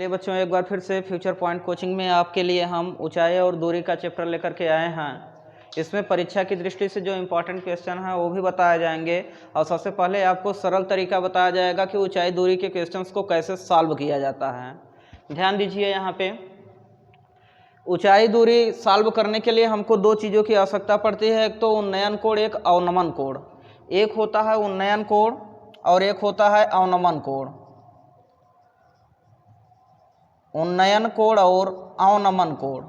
चलिए बच्चों, एक बार फिर से फ्यूचर पॉइंट कोचिंग में आपके लिए हम ऊंचाई और दूरी का चैप्टर लेकर के आए हैं। इसमें परीक्षा की दृष्टि से जो इम्पोर्टेंट क्वेश्चन हैं वो भी बताए जाएंगे और सबसे पहले आपको सरल तरीका बताया जाएगा कि ऊंचाई दूरी के क्वेश्चंस को कैसे सॉल्व किया जाता है। ध्यान दीजिए, यहाँ पे ऊंचाई दूरी सॉल्व करने के लिए हमको दो चीज़ों की आवश्यकता पड़ती है। एक तो उन्नयन कोण, एक अवनमन कोण। एक होता है उन्नयन कोण और एक होता है अवनमन कोण। उन्नयन कोण और अवनमन कोण,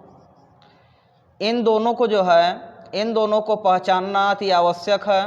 इन दोनों को जो है, इन दोनों को पहचानना अति आवश्यक है।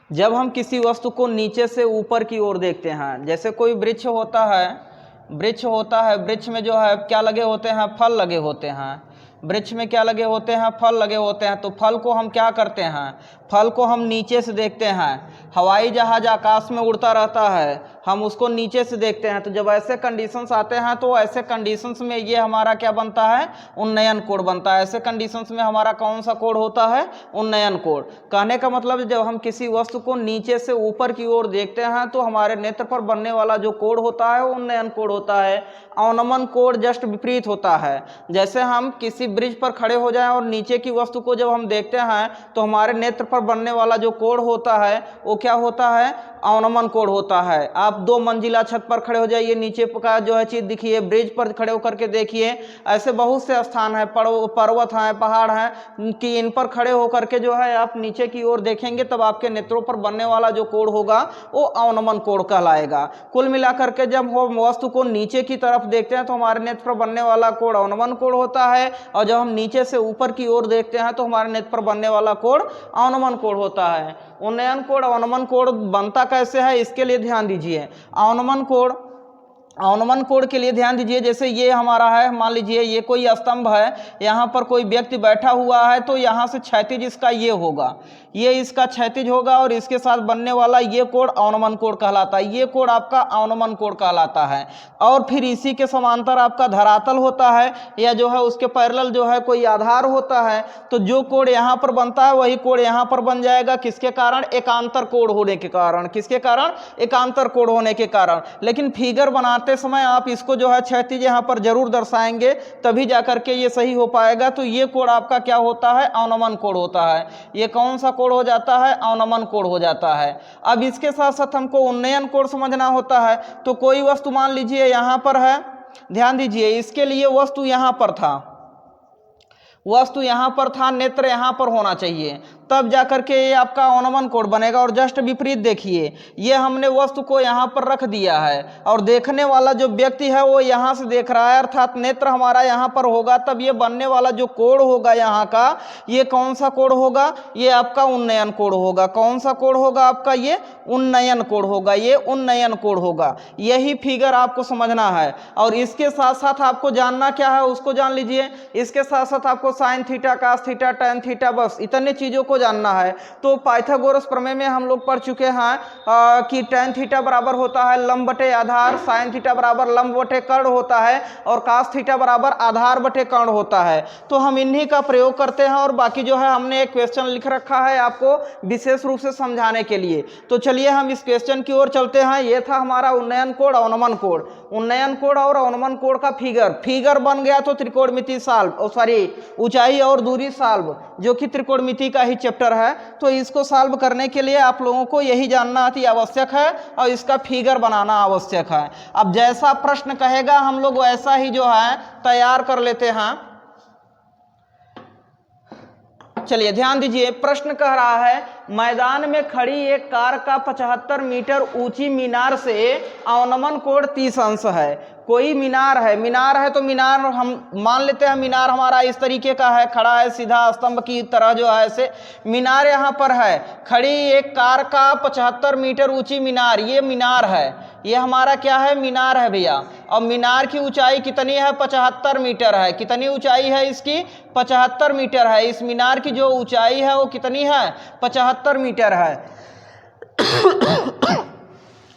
जब हम किसी वस्तु को नीचे से ऊपर की ओर देखते हैं, जैसे कोई वृक्ष होता है, वृक्ष में जो है क्या लगे होते हैं? फल लगे होते हैं। वृक्ष में क्या लगे होते हैं? फल लगे होते हैं। तो फल को हम क्या करते हैं? फल को हम नीचे से देखते हैं। हवाई जहाज आकाश में उड़ता रहता है, हम उसको नीचे से देखते हैं। तो जब ऐसे कंडीशंस आते हैं तो ऐसे कंडीशंस में ये हमारा क्या बनता है? उन्नयन कोण बनता है। ऐसे कंडीशंस में हमारा कौन सा कोण होता है? उन्नयन कोण। कहने का मतलब जब हम किसी वस्तु को नीचे से ऊपर की ओर देखते हैं तो हमारे नेत्र पर बनने वाला जो कोण होता है वो उन्नयन कोण होता है। अवनमन कोण जस्ट विपरीत होता है। जैसे हम किसी ब्रिज पर खड़े हो जाएं और नीचे की वस्तु को जब हम देखते हैं तो हमारे नेत्र पर बनने वाला जो कोण होता है वो क्या होता है? अवनमन कोण होता है। आप 2 मंजिला छत पर खड़े हो जाइए, नीचे का जो है चीज दिखिए, ब्रिज पर खड़े होकर के देखिए। ऐसे बहुत से स्थान हैं, पर्वत हैं, पहाड़ हैं कि इन पर खड़े होकर के जो है आप नीचे की ओर देखेंगे तब आपके नेत्रों पर बनने वाला जो कोण होगा वो अवनमन कोण कहलाएगा। कुल मिलाकर के जब हम वस्तु को नीचे की तरफ देखते हैं तो हमारे नेत्र पर बनने वाला कोण अवनमन कोण होता है, और जब हम नीचे से ऊपर की ओर देखते हैं तो हमारे नेत्र पर बनने वाला कोण अवनमन कोण होता है। उन्नयन कोण अवनमन कोण बनता कैसे है, इसके लिए ध्यान दीजिए। अवनमन कोण के लिए ध्यान दीजिए। जैसे ये हमारा है, मान लीजिए ये कोई स्तंभ है, यहाँ पर कोई व्यक्ति बैठा हुआ है, तो यहाँ से क्षैतिज इसका ये होगा, ये इसका क्षैतिज होगा और इसके साथ बनने वाला ये कोण अवनमन कोण कहलाता है। ये कोण आपका अवनमन कोण कहलाता है। और फिर इसी के समांतर आपका धरातल होता है, या जो है उसके पैरेलल जो है कोई आधार होता है। तो जो कोण यहाँ पर बनता है वही कोण यहाँ पर बन जाएगा। किसके कारण? एकांतर कोण होने के कारण। किसके कारण? एकांतर कोण होने के कारण। लेकिन फिगर बनाते समय आप इसको जो है क्षैतिज यहाँ पर जरूर दर्शाएंगे, तभी जाकर के ये सही हो पाएगा। तो ये कोण आपका क्या होता है? अवनमन कोण होता है। ये कौन सा कोण हो जाता है? अवनमन कोण हो जाता है। अब इसके साथ साथ हमको उन्नयन कोण समझना होता है। तो कोई वस्तु मान लीजिए यहाँ पर है, ध्यान दीजिए, इसके लिए वस्तु यहाँ पर था, वस्तु यहाँ पर था, नेत्र यहाँ पर होना चाहिए, तब जाकर के ये आपका अवनमन कोण बनेगा। और जस्ट विपरीत देखिए, ये हमने वस्तु को यहाँ पर रख दिया है और देखने वाला जो व्यक्ति है वो यहाँ से देख रहा है, अर्थात नेत्र हमारा यहाँ पर होगा, तब ये बनने वाला जो कोण होगा यहाँ का, ये कौन सा कोण होगा? ये आपका उन्नयन कोण होगा। कौन सा कोण होगा आपका? ये उन्नयन कोण होगा। ये उन्नयन कोण होगा। यही फिगर आपको समझना है। और इसके साथ साथ आपको जानना क्या है उसको जान लीजिए। इसके साथ साथ आपको sine theta, cos theta, tan theta, बस इतने चीजों को जानना है। तो पाइथागोरस प्रमेय में हम लोग पढ़ चुके हैं कि टैन थीटा बराबर होता है लंब बटे आधार, साइन थीटा बराबर लंब बटे कर्ण होता है, और कास थीटा बराबर आधार बटे कर्ण होता है। तो हम इन्हीं का प्रयोग करते हैं, और बाकी जो है हमने एक क्वेश्चन लिख रखा है आपको विशेष रूप से समझाने के लिए। तो चलिए हम इस क्वेश्चन की ओर चलते हैं। ये था हमारा उन्नयन कोण अवनमन कोण। उन्नयन कोण और अवनमन कोण का फिगर बन गया तो त्रिकोणमिति सॉल्व, ऊंचाई और दूरी सॉल्व, जो कि त्रिकोणमिति का ही चैप्टर है। तो इसको सॉल्व करने के लिए आप लोगों को यही जानना अति आवश्यक है और इसका फिगर बनाना आवश्यक है। अब जैसा प्रश्न कहेगा हम लोग वैसा ही जो है तैयार कर लेते हैं। चलिए ध्यान दीजिए, प्रश्न कह रहा है मैदान में खड़ी एक कार का 75 मीटर ऊंची मीनार से अवनमन कोण 30 अंश है। कोई मीनार है तो मीनार हम मान लेते हैं, मीनार हमारा इस तरीके का है, खड़ा है सीधा स्तंभ की तरह जो है ऐसे मीनार यहाँ पर है। खड़ी एक कार का 75 मीटर ऊंची मीनार, ये मीनार है, ये हमारा क्या है? मीनार है भैया। और मीनार की ऊंचाई कितनी है? 75 मीटर है। कितनी ऊंचाई है इसकी? 75 मीटर है। इस मीनार की जो ऊंचाई है वो कितनी है? 75 मीटर है।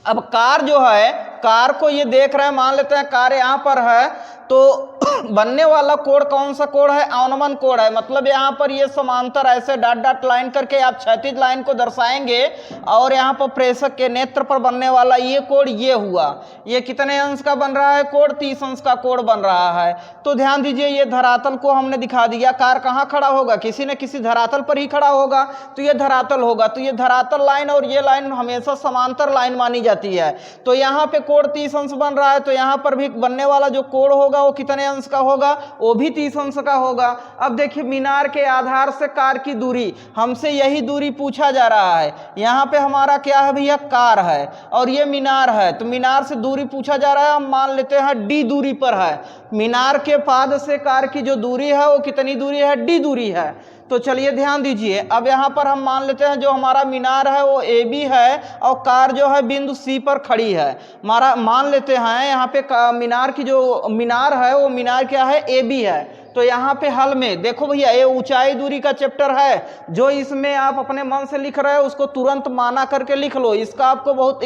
अब कार जो है, कार को ये देख रहे हैं, मान लेते हैं कार यहाँ पर है, तो बनने वाला कोण कौन सा कोण है? अवनमन कोण है। मतलब यहाँ पर ये समांतर ऐसे डॉट डॉट लाइन करके आप क्षैतिज लाइन को दर्शाएंगे और यहाँ पर प्रेषक के नेत्र पर बनने वाला ये कोण ये हुआ। ये कितने अंश का बन रहा है कोण? 30 अंश का कोण बन रहा है। तो ध्यान दीजिए, ये धरातल को हमने दिखा दिया। कार कहाँ खड़ा होगा? किसी न किसी धरातल पर ही खड़ा होगा, तो ये धरातल होगा। तो ये धरातल लाइन और ये लाइन हमेशा समांतर लाइन मानी जाती है। तो यहाँ पे कोण 30 अंश बन रहा है, तो यहाँ पर भी बनने वाला जो कोण होगा वो कितने अंश का होगा? वो भी 30 अंश का होगा। अब देखिए, मीनार के आधार से कार की दूरी, हमसे यही दूरी पूछा जा रहा है। यहाँ पे हमारा क्या है भैया? कार है और ये मीनार है। तो मीनार से दूरी पूछा जा रहा है, हम मान लेते हैं डी दूरी पर है। मीनार के पाद से कार की जो दूरी है वो कितनी दूरी है? डी दूरी है। तो चलिए ध्यान दीजिए, अब यहाँ पर हम मान लेते हैं जो हमारा मीनार है वो ए बी है और कार जो है बिंदु सी पर खड़ी है। हमारा मान लेते हैं यहाँ पे मीनार की जो मीनार है वो मीनार क्या है? ए बी है। तो यहाँ पे हल में देखो भैया, ये ऊंचाई दूरी का चैप्टर है, जो इसमें आप अपने मन से लिख रहे हो उसको तुरंत माना करके लिख लो। इसका आपको बहुत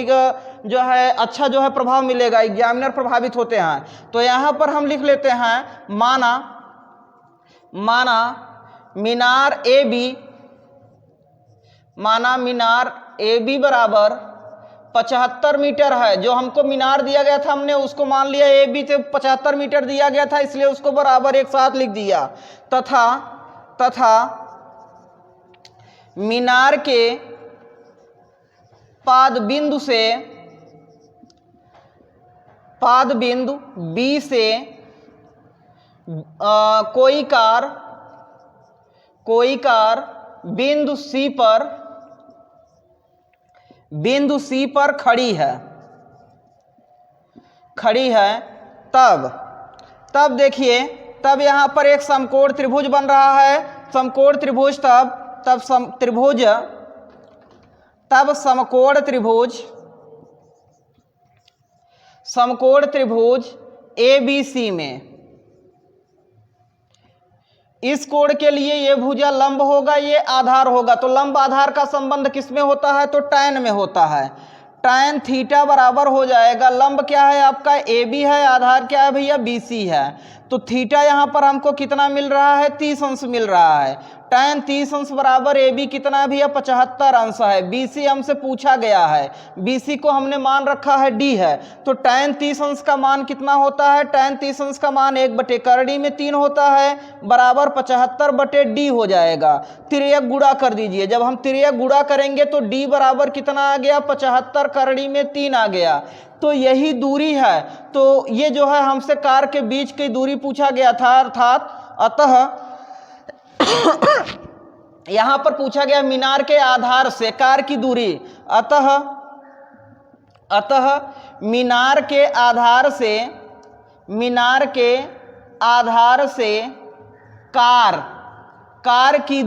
जो है अच्छा जो है प्रभाव मिलेगा, एग्जामिनर प्रभावित होते हैं। तो यहाँ पर हम लिख लेते हैं माना मीनार ए बी, माना मीनार ए बी बराबर 75 मीटर है। जो हमको मीनार दिया गया था हमने उसको मान लिया ए बी से 75 मीटर दिया गया था, इसलिए उसको बराबर एक साथ लिख दिया। तथा मीनार के पाद बिंदु बी से कोई कार बिंदु सी पर खड़ी है। तब देखिए, तब यहाँ पर एक समकोण त्रिभुज बन रहा है। समकोण त्रिभुज समकोण त्रिभुज ABC में इस कोण के लिए ये भुजा लंब होगा, ये आधार होगा। तो लंब आधार का संबंध किसमें होता है? तो tan में होता है। tan थीटा बराबर हो जाएगा, लंब क्या है आपका? AB है, आधार क्या है भैया? BC है। तो थीटा यहाँ पर हमको कितना मिल रहा है? 30 अंश मिल रहा है। tan 30 अंश बराबर AB कितना है भैया? 75 अंश है। BC हमसे पूछा गया है, BC को हमने मान रखा है D है। तो tan 30 अंश का मान कितना होता है? tan 30 अंश का मान 1/3 होता है, बराबर 75/D हो जाएगा। तिर्यक गुणा कर दीजिए। जब हम तिर्यक गुणा करेंगे तो D बराबर कितना आ गया? 75/3 आ गया। तो यही दूरी है। तो ये जो है हमसे कार के बीच की दूरी पूछा गया था, अतः यहां पर पूछा गया मीनार के आधार से कार की दूरी। अतः मीनार के आधार से कार की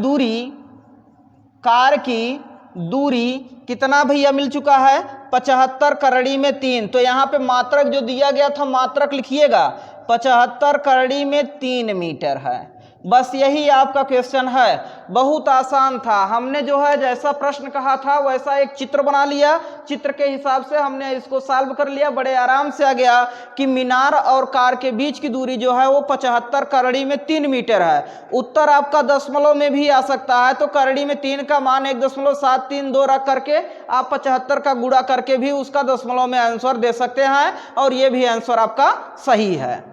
दूरी कितना भैया मिल चुका है? 75/3। तो यहाँ पे मात्रक जो दिया गया था, मात्रक लिखिएगा, 75/3 मीटर है। बस यही आपका क्वेश्चन है। बहुत आसान था। हमने जो है जैसा प्रश्न कहा था वैसा एक चित्र बना लिया, चित्र के हिसाब से हमने इसको सॉल्व कर लिया। बड़े आराम से आ गया कि मीनार और कार के बीच की दूरी जो है वो 75/3 मीटर है। उत्तर आपका दशमलव में भी आ सकता है, तो करड़ी में 3 का मान 1.732 रख करके आप 75 का गुणा करके भी उसका दशमलव में आंसर दे सकते हैं, और ये भी आंसर आपका सही है।